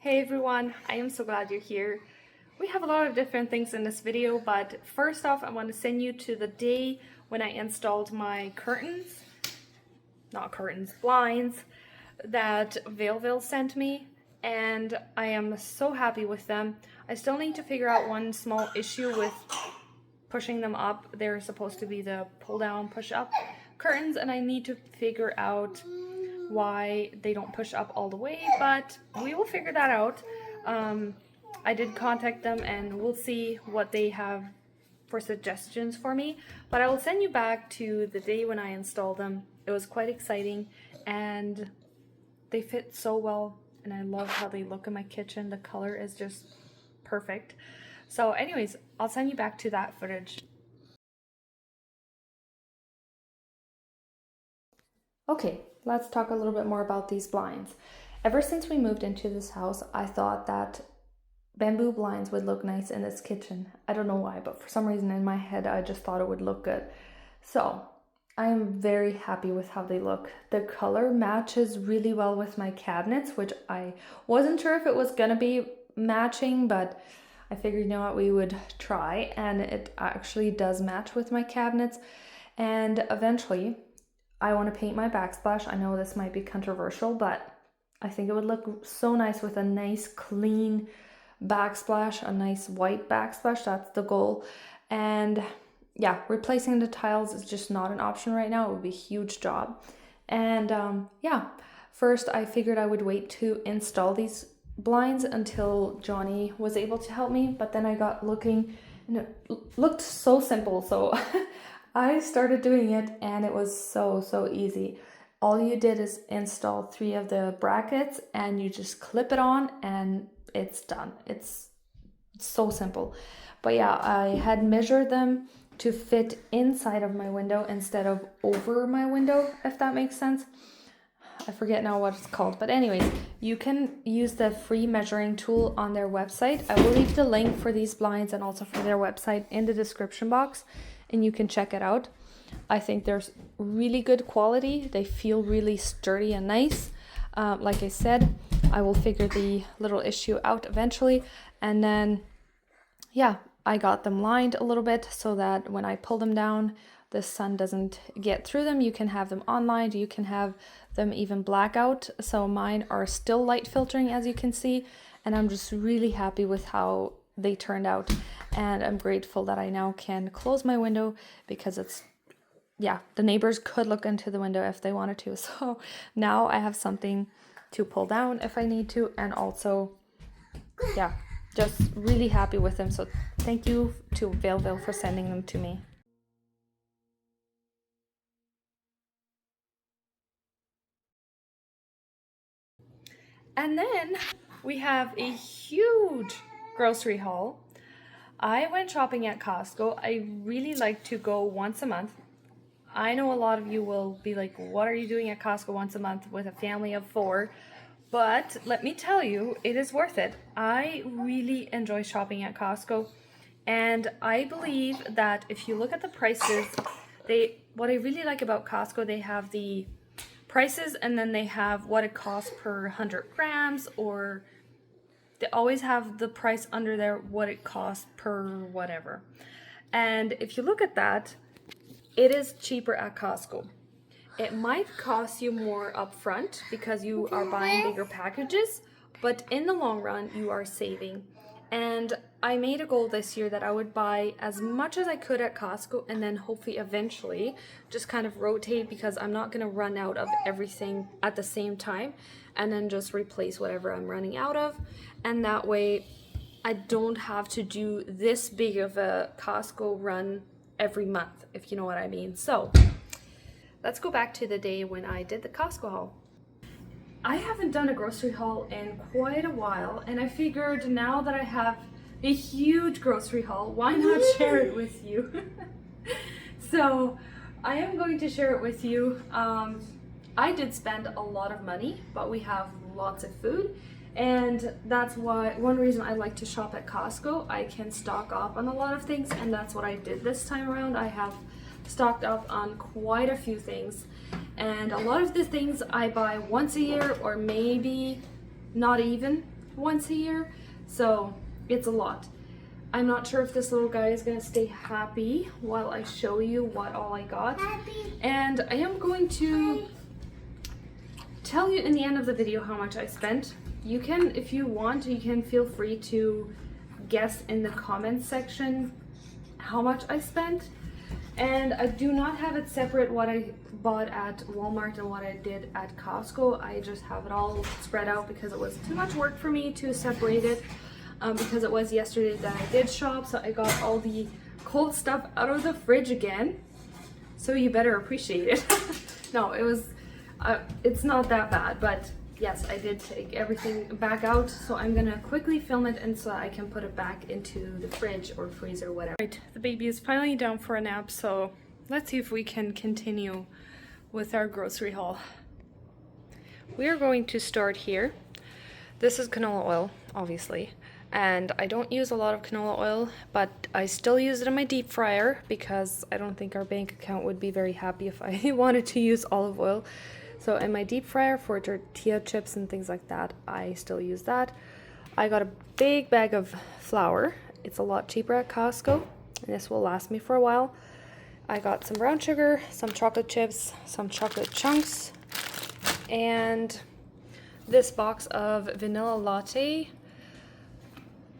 Hey everyone, I am so glad you're here. We have a lot of different things in this video, but first off I want to send you to the day when I installed my blinds that Valeville sent me, and I am so happy with them. I still need to figure out one small issue with pushing them up. They're supposed to be the pull down, push up curtains, and I need to figure out why they don't push up all the way, but we will figure that out. I did contact them and we'll see what they have for suggestions for me, but I will send you back to the day when I installed them. It was quite exciting and they fit so well, and I love how they look in my kitchen. The color is just perfect. So anyways, I'll send you back to that footage. Okay, let's talk a little bit more about these blinds. Ever since we moved into this house, I thought that bamboo blinds would look nice in this kitchen. I don't know why, but for some reason in my head, I just thought it would look good. So I am very happy with how they look. The color matches really well with my cabinets, which I wasn't sure if it was gonna be matching, but I figured, you know what, we would try, and it actually does match with my cabinets. And eventually, I want to paint my backsplash. I know this might be controversial, but I think it would look so nice with a nice clean backsplash, a nice white backsplash. That's the goal. And yeah, replacing the tiles is just not an option right now. It would be a huge job. And yeah, first I figured I would wait to install these blinds until Johnny was able to help me, but then I got looking and it looked so simple. So I started doing it and it was so easy. All you did is install 3 of the brackets and you just clip it on and it's done. It's so simple. But yeah, I had measured them to fit inside of my window instead of over my window, if that makes sense. I forget now what it's called, but anyways, you can use the free measuring tool on their website. I will leave the link for these blinds and also for their website in the description box, and you can check it out. I think there's really good quality. They feel really sturdy and nice. Like I said, I will figure the little issue out eventually, and then yeah, I got them lined a little bit so that when I pull them down, the sun doesn't get through them. You can have them online, you can have them even blackout. So mine are still light filtering, as you can see, and I'm just really happy with how they turned out. And I'm grateful that I now can close my window because it's, yeah, the neighbors could look into the window if they wanted to. So now I have something to pull down if I need to, and also, yeah, just really happy with them. So thank you to Valeville for sending them to me. And then we have a huge grocery haul. I went shopping at Costco. I really like to go once a month. I know a lot of you will be like, what are you doing at Costco once a month with a family of 4? But let me tell you, it is worth it. I really enjoy shopping at Costco. And I believe that if you look at the prices, what I really like about Costco, they have the prices and then they have what it costs per 100 grams, or they always have the price under there, what it costs per whatever. And if you look at that, it is cheaper at Costco. It might cost you more upfront because you are buying bigger packages, but in the long run, you are saving. And I made a goal this year that I would buy as much as I could at Costco and then hopefully eventually just kind of rotate, because I'm not going to run out of everything at the same time, and then just replace whatever I'm running out of. And that way I don't have to do this big of a Costco run every month, if you know what I mean. So let's go back to the day when I did the Costco haul. I haven't done a grocery haul in quite a while, and I figured now that I have a huge grocery haul, why not share it with you? So I am going to share it with you. I did spend a lot of money, but we have lots of food, and that's why one reason I like to shop at Costco. I can stock up on a lot of things, and that's what I did this time around. I have stocked up on quite a few things, and a lot of the things I buy once a year, or maybe not even. once a year, so it's a lot. I'm not sure if this little guy is gonna stay happy while I show you what all I got. And I am going to tell you in the end of the video how much I spent. You can, if you want, you can feel free to guess in the comments section how much I spent. And I do not have it separate what I bought at Walmart and what I did at Costco. I just have it all spread out because it was too much work for me to separate it, because it was yesterday that I did shop, so I got all the cold stuff out of the fridge again. So you better appreciate it. No, it was, it's not that bad, but yes, I did take everything back out, so I'm gonna quickly film it and so I can put it back into the fridge or freezer, whatever. Right, the baby is finally down for a nap, so let's see if we can continue with our grocery haul. We are going to start here. This is canola oil, obviously, and I don't use a lot of canola oil, but I still use it in my deep fryer because I don't think our bank account would be very happy if I wanted to use olive oil. So in my deep fryer for tortilla chips and things like that, I still use that. I got a big bag of flour. It's a lot cheaper at Costco, and this will last me for a while. I got some brown sugar, some chocolate chips, some chocolate chunks, and this box of vanilla latte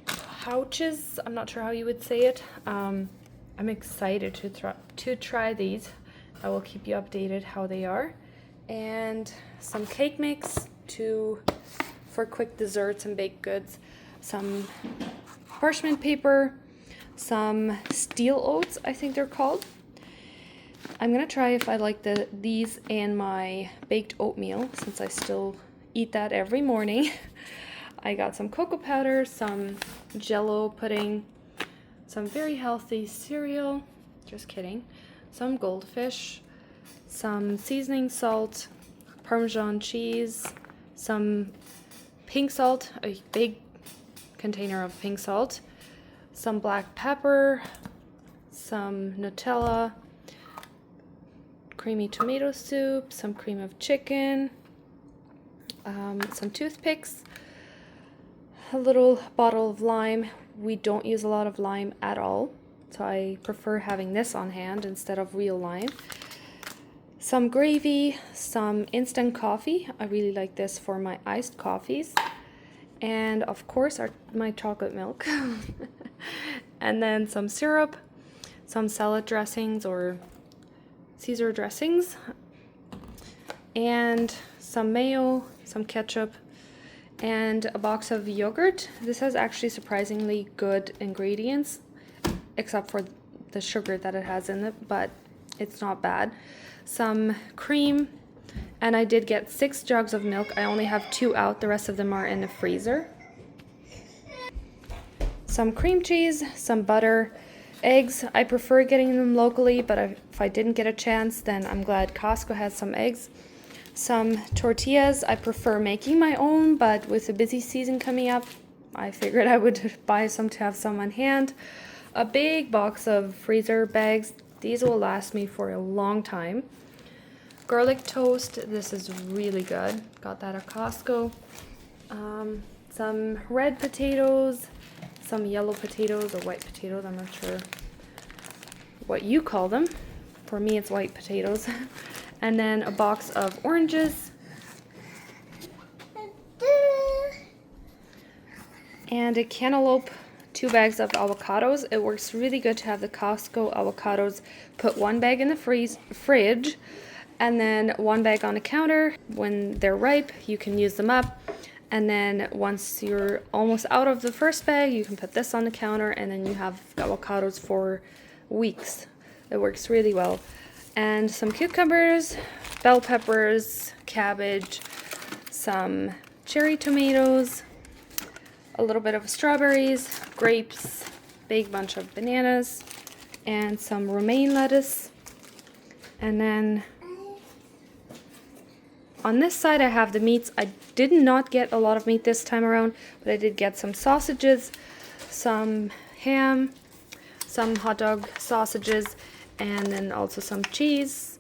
pouches. I'm not sure how you would say it. I'm excited to try these. I will keep you updated how they are. And some cake mix for quick desserts and baked goods, some parchment paper, some steel oats, I think they're called. I'm gonna try if I like these in my baked oatmeal, since I still eat that every morning. I got some cocoa powder, some Jell-O pudding, some very healthy cereal, just kidding, some goldfish, some seasoning salt, Parmesan cheese, some pink salt, a big container of pink salt, some black pepper, some Nutella, creamy tomato soup, some cream of chicken, some toothpicks, a little bottle of lime. We don't use a lot of lime at all, so I prefer having this on hand instead of real lime. Some gravy, some instant coffee. I really like this for my iced coffees. And of course my chocolate milk. And then some syrup, some salad dressings or Caesar dressings, and some mayo, some ketchup, and a box of yogurt. This has actually surprisingly good ingredients, except for the sugar that it has in it, but it's not bad. Some cream, and I did get 6 jugs of milk. I only have 2 out, the rest of them are in the freezer. Some cream cheese, some butter, eggs. I prefer getting them locally, but if I didn't get a chance, then I'm glad Costco has some eggs. Some tortillas. I prefer making my own, but with the busy season coming up, I figured I would buy some to have some on hand. A big box of freezer bags. These will last me for a long time. Garlic toast. This is really good. Got that at Costco. Some red potatoes, some yellow potatoes or white potatoes. I'm not sure what you call them. For me, it's white potatoes. And then a box of oranges. And a cantaloupe. 2 bags of avocados. It works really good to have the Costco avocados. Put 1 bag in the fridge and then 1 bag on the counter. When they're ripe, you can use them up. And then once you're almost out of the first bag, you can put this on the counter and then you have avocados for weeks. It works really well. And some cucumbers, bell peppers, cabbage, some cherry tomatoes, a little bit of strawberries, grapes, big bunch of bananas, and some romaine lettuce. And then on this side I have the meats. I did not get a lot of meat this time around, but I did get some sausages, some ham, some hot dog sausages, and then also some cheese,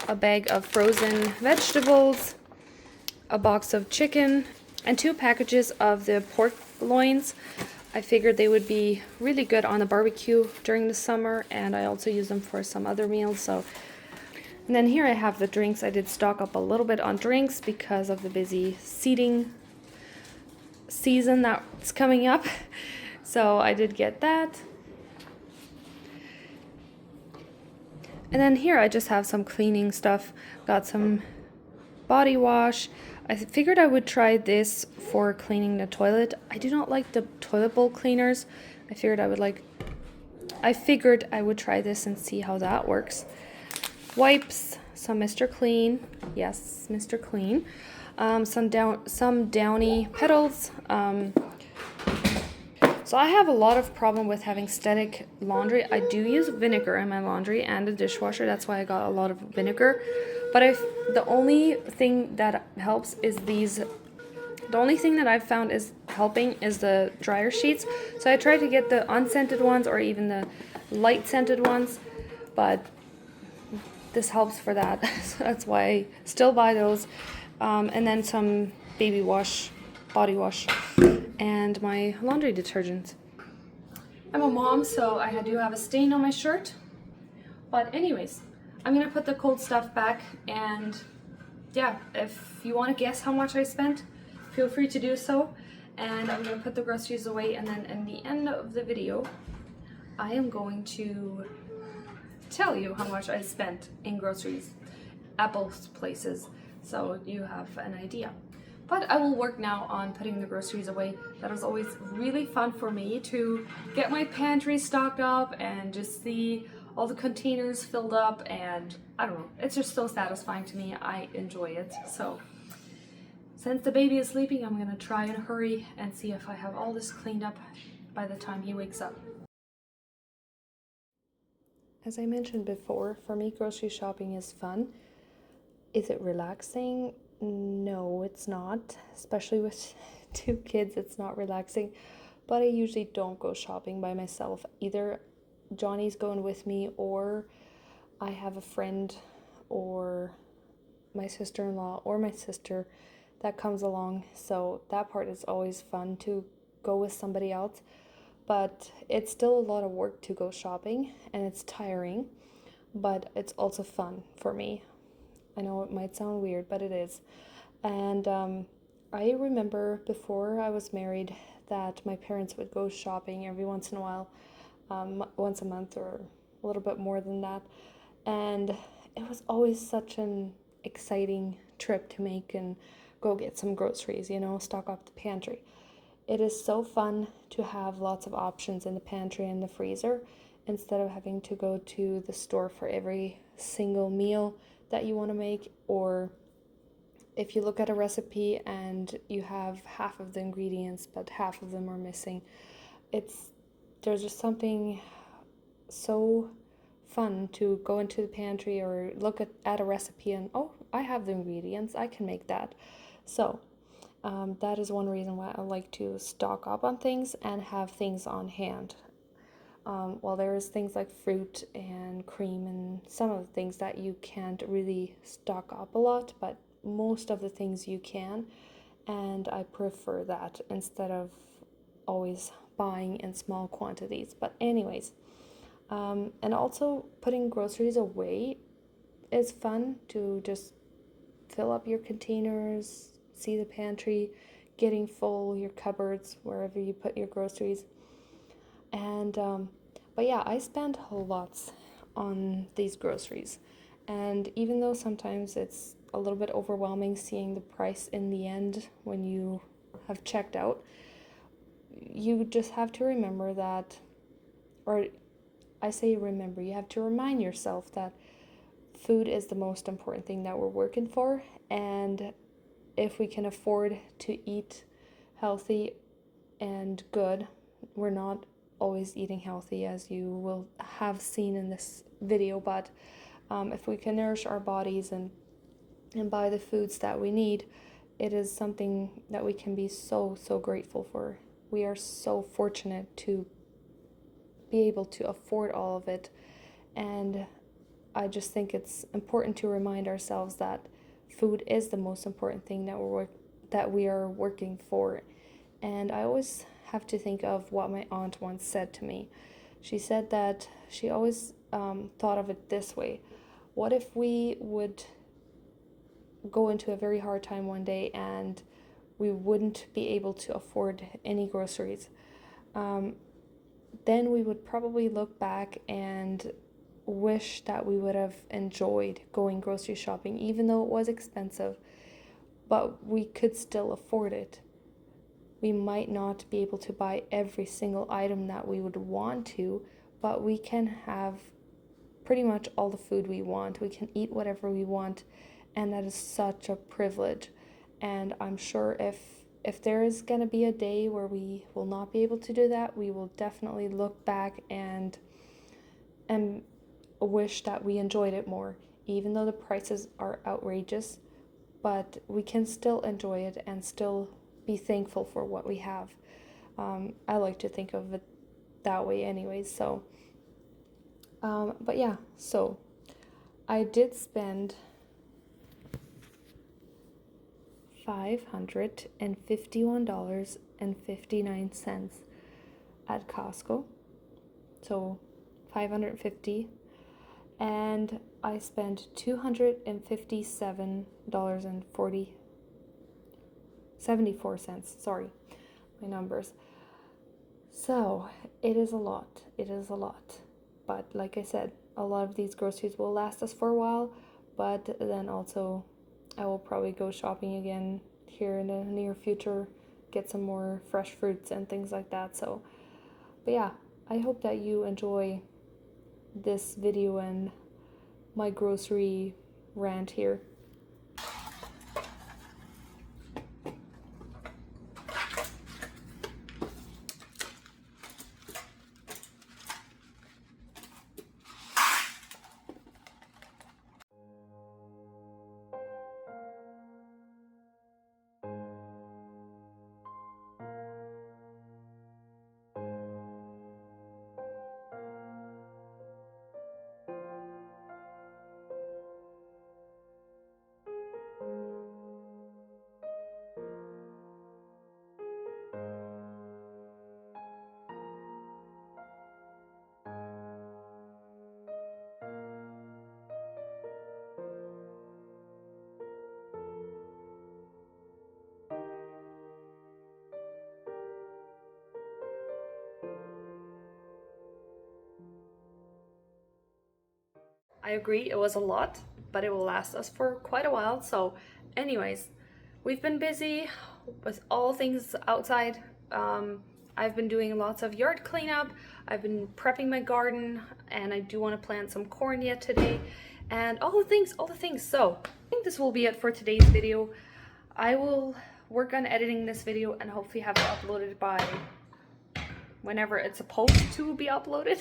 a bag of frozen vegetables, a box of chicken, and 2 packages of the pork loins. I figured they would be really good on the barbecue during the summer, and I also use them for some other meals. So, and then here I have the drinks. I did stock up a little bit on drinks because of the busy seating season that's coming up. So I did get that. And then here I just have some cleaning stuff. Got some body wash. I figured I would try this for cleaning the toilet. I do not like the toilet bowl cleaners. I figured I would try this and see how that works. Wipes, some Mr. Clean. Yes, Mr. Clean. Some Downy petals. So I have a lot of problem with having static laundry. I do use vinegar in my laundry and the dishwasher. That's why I got a lot of vinegar. But the only thing that helps is the only thing that I've found is helping is the dryer sheets. So I try to get the unscented ones or even the light scented ones, but this helps for that. So that's why I still buy those. And then some baby wash, body wash, and my laundry detergent. I'm a mom, so I do have a stain on my shirt. But anyways, I'm gonna put the cold stuff back, and yeah, if you want to guess how much I spent, feel free to do so. And I'm gonna put the groceries away, and then in the end of the video, I am going to tell you how much I spent in groceries at both places, so you have an idea. But I will work now on putting the groceries away. That is always really fun for me, to get my pantry stocked up and just see all the containers filled up, and I don't know, it's just so satisfying to me. I enjoy it. So since the baby is sleeping, I'm gonna try and hurry and see if I have all this cleaned up by the time he wakes up. As I mentioned before, for me grocery shopping is fun. Is it relaxing? No, it's not. Especially with 2 kids, it's not relaxing. But I usually don't go shopping by myself. Either Johnny's going with me, or I have a friend or my sister-in-law or my sister that comes along. So that part is always fun, to go with somebody else. But it's still a lot of work to go shopping, and it's tiring, but it's also fun for me. I know it might sound weird, but it is. And I remember before I was married that my parents would go shopping every once in a while, once a month or a little bit more than that. And it was always such an exciting trip to make and go get some groceries, stock up the pantry. It is so fun to have lots of options in the pantry and the freezer, instead of having to go to the store for every single meal that you want to make. Or if you look at a recipe and you have half of the ingredients but half of them are missing, there's just something so fun to go into the pantry or look at a recipe and, oh, I have the ingredients, I can make that. So that is one reason why I like to stock up on things and have things on hand. Well, there's things like fruit and cream and some of the things that you can't really stock up a lot, but most of the things you can, and I prefer that instead of always buying in small quantities. But anyways, and also putting groceries away is fun, to just fill up your containers, see the pantry getting full, your cupboards, wherever you put your groceries. And but yeah, I spend lots on these groceries, and even though sometimes it's a little bit overwhelming seeing the price in the end when you have checked out, you just have to remember that, or I say remember, you have to remind yourself that food is the most important thing that we're working for, and if we can afford to eat healthy and good, we're not always eating healthy, as you will have seen in this video, but if we can nourish our bodies and buy the foods that we need, it is something that we can be so grateful for. We are so fortunate to be able to afford all of it, and I just think it's important to remind ourselves that food is the most important thing that we're that we are working for. And I always have to think of what my aunt once said to me. She said that she always thought of it this way. What if we would go into a very hard time one day and we wouldn't be able to afford any groceries? Then we would probably look back and wish that we would have enjoyed going grocery shopping, even though it was expensive, but we could still afford it. We might not be able to buy every single item that we would want to, but we can have pretty much all the food we want. We can eat whatever we want, and that is such a privilege. And I'm sure if there is going to be a day where we will not be able to do that, we will definitely look back and wish that we enjoyed it more, even though the prices are outrageous, but we can still enjoy it and still be thankful for what we have. I like to think of it that way anyways. So but yeah, so I did spend $551.59 at Costco. So $550, and I spent $257.74. Sorry, my numbers. So it is a lot. But like I said, a lot of these groceries will last us for a while, but then also I will probably go shopping again here in the near future, get some more fresh fruits and things like that. So, but yeah, I hope that you enjoy this video and my grocery rant here. I agree, it was a lot, but it will last us for quite a while. So anyways, we've been busy with all things outside. I've been doing lots of yard cleanup. I've been prepping my garden, and I do want to plant some corn yet today, and all the things. So I think this will be it for today's video. I will work on editing this video and hopefully have it uploaded by whenever it's supposed to be uploaded.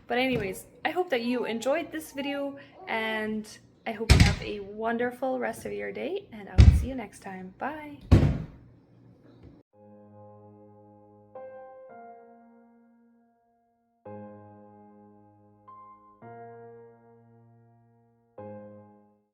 But anyways, I hope that you enjoyed this video, and I hope you have a wonderful rest of your day, and I will see you next time. Bye!